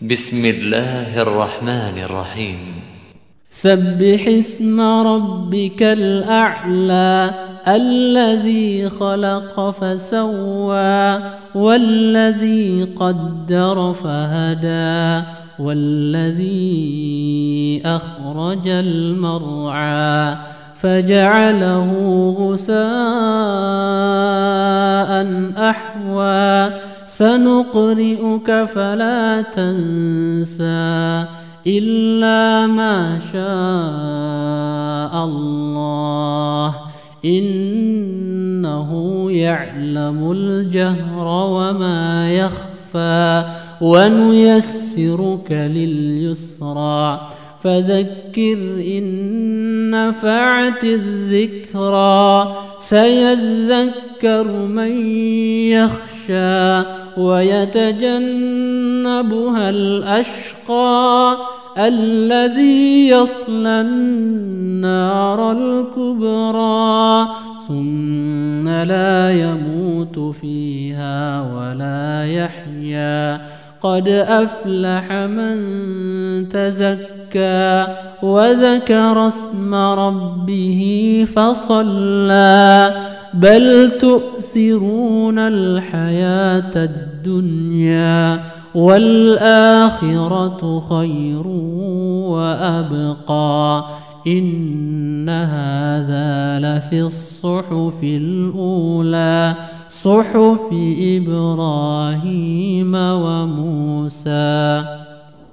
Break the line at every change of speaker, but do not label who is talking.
بسم الله الرحمن الرحيم.
سبح اسم ربك الأعلى الذي خلق فسوى والذي قدر فهدى والذي أخرج المرعى فجعله غثاء أحوى سنقرئك فلا تنسى إلا ما شاء الله إنه يعلم الجهر وما يخفى ونيسرك لليسرى فذكر إن نفعت الذكرى سيذكر من يخشى ويتجنبها الأشقى الذي يصلى النار الكبرى ثم لا يموت فيها ولا يحيا قد أفلح من تزكى وذكر اسم ربه فصلى بل تؤثرون الحياة الدنيا والآخرة خير وأبقى إن هذا لفي الصحف الأولى صحف إبراهيم وموسى.